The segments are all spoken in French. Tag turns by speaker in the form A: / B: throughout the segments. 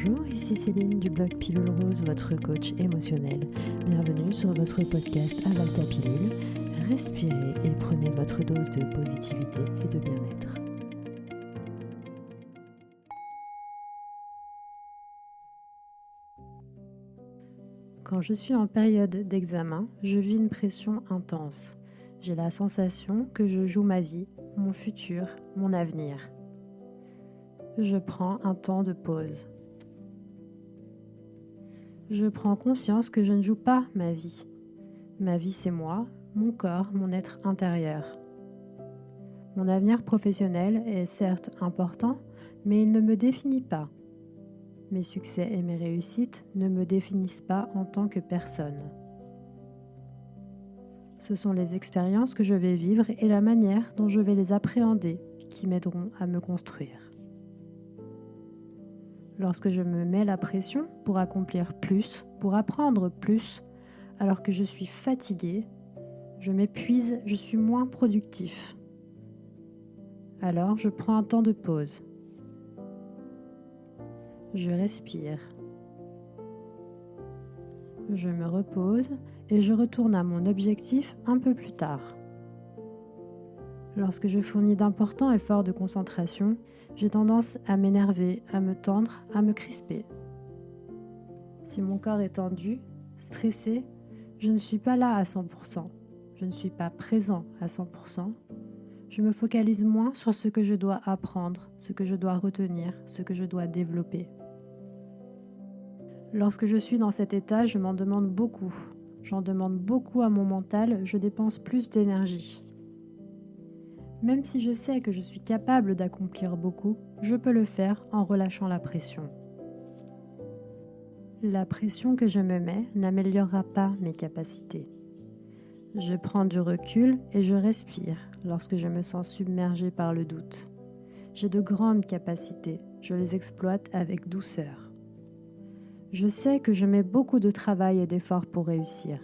A: Bonjour, ici Céline du blog Pilule Rose, votre coach émotionnel. Bienvenue sur votre podcast Avale ta pilule. Respirez et prenez votre dose de positivité et de bien-être. Quand je suis en période d'examen, je vis une pression intense. J'ai la sensation que je joue ma vie, mon futur, mon avenir. Je prends un temps de pause. Je prends conscience que je ne joue pas ma vie. Ma vie, c'est moi, mon corps, mon être intérieur. Mon avenir professionnel est certes important, mais il ne me définit pas. Mes succès et mes réussites ne me définissent pas en tant que personne. Ce sont les expériences que je vais vivre et la manière dont je vais les appréhender qui m'aideront à me construire. Lorsque je me mets la pression pour accomplir plus, pour apprendre plus, alors que je suis fatiguée, je m'épuise, je suis moins productif. Alors je prends un temps de pause. Je respire. Je me repose et je retourne à mon objectif un peu plus tard. Lorsque je fournis d'importants efforts de concentration, j'ai tendance à m'énerver, à me tendre, à me crisper. Si mon corps est tendu, stressé, je ne suis pas là à 100%. Je ne suis pas présent à 100%. Je me focalise moins sur ce que je dois apprendre, ce que je dois retenir, ce que je dois développer. Lorsque je suis dans cet état, je m'en demande beaucoup. J'en demande beaucoup à mon mental, je dépense plus d'énergie. Même si je sais que je suis capable d'accomplir beaucoup, je peux le faire en relâchant la pression. La pression que je me mets n'améliorera pas mes capacités. Je prends du recul et je respire lorsque je me sens submergée par le doute. J'ai de grandes capacités, je les exploite avec douceur. Je sais que je mets beaucoup de travail et d'efforts pour réussir.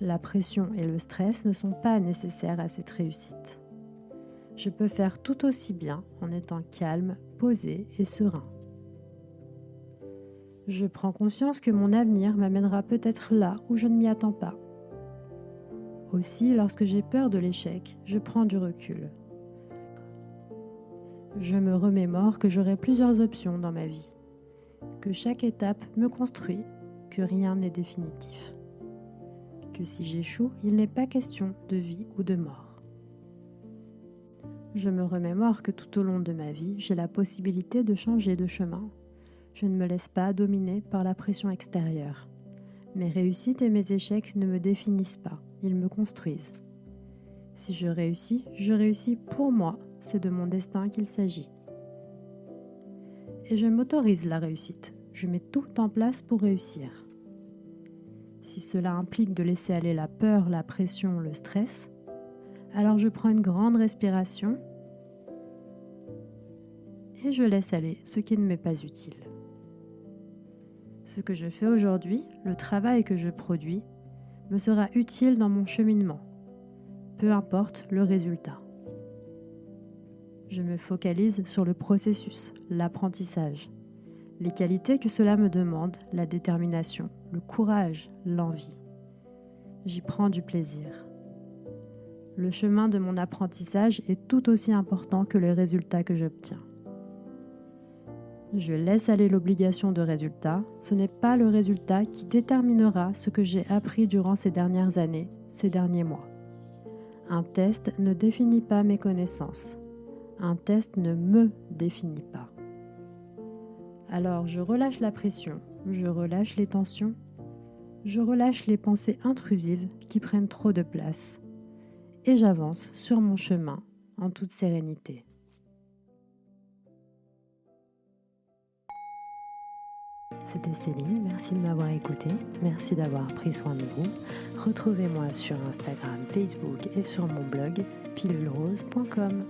A: La pression et le stress ne sont pas nécessaires à cette réussite. Je peux faire tout aussi bien en étant calme, posé et serein. Je prends conscience que mon avenir m'amènera peut-être là où je ne m'y attends pas. Aussi, lorsque j'ai peur de l'échec, je prends du recul. Je me remémore que j'aurai plusieurs options dans ma vie, que chaque étape me construit, que rien n'est définitif. Que si j'échoue, il n'est pas question de vie ou de mort. Je me remémore que tout au long de ma vie, j'ai la possibilité de changer de chemin. Je ne me laisse pas dominer par la pression extérieure. Mes réussites et mes échecs ne me définissent pas, ils me construisent. Si je réussis pour moi, c'est de mon destin qu'il s'agit. Et je m'autorise la réussite, je mets tout en place pour réussir. Si cela implique de laisser aller la peur, la pression, le stress, alors je prends une grande respiration et je laisse aller ce qui ne m'est pas utile. Ce que je fais aujourd'hui, le travail que je produis, me sera utile dans mon cheminement, peu importe le résultat. Je me focalise sur le processus, l'apprentissage, les qualités que cela me demande, la détermination, le courage, l'envie. J'y prends du plaisir. Le chemin de mon apprentissage est tout aussi important que le résultat que j'obtiens. Je laisse aller l'obligation de résultat. Ce n'est pas le résultat qui déterminera ce que j'ai appris durant ces dernières années, ces derniers mois. Un test ne définit pas mes connaissances. Un test ne me définit pas. Alors je relâche la pression, je relâche les tensions, je relâche les pensées intrusives qui prennent trop de place et j'avance sur mon chemin en toute sérénité. C'était Céline, merci de m'avoir écouté, merci d'avoir pris soin de vous. Retrouvez-moi sur Instagram, Facebook et sur mon blog pilulrose.com.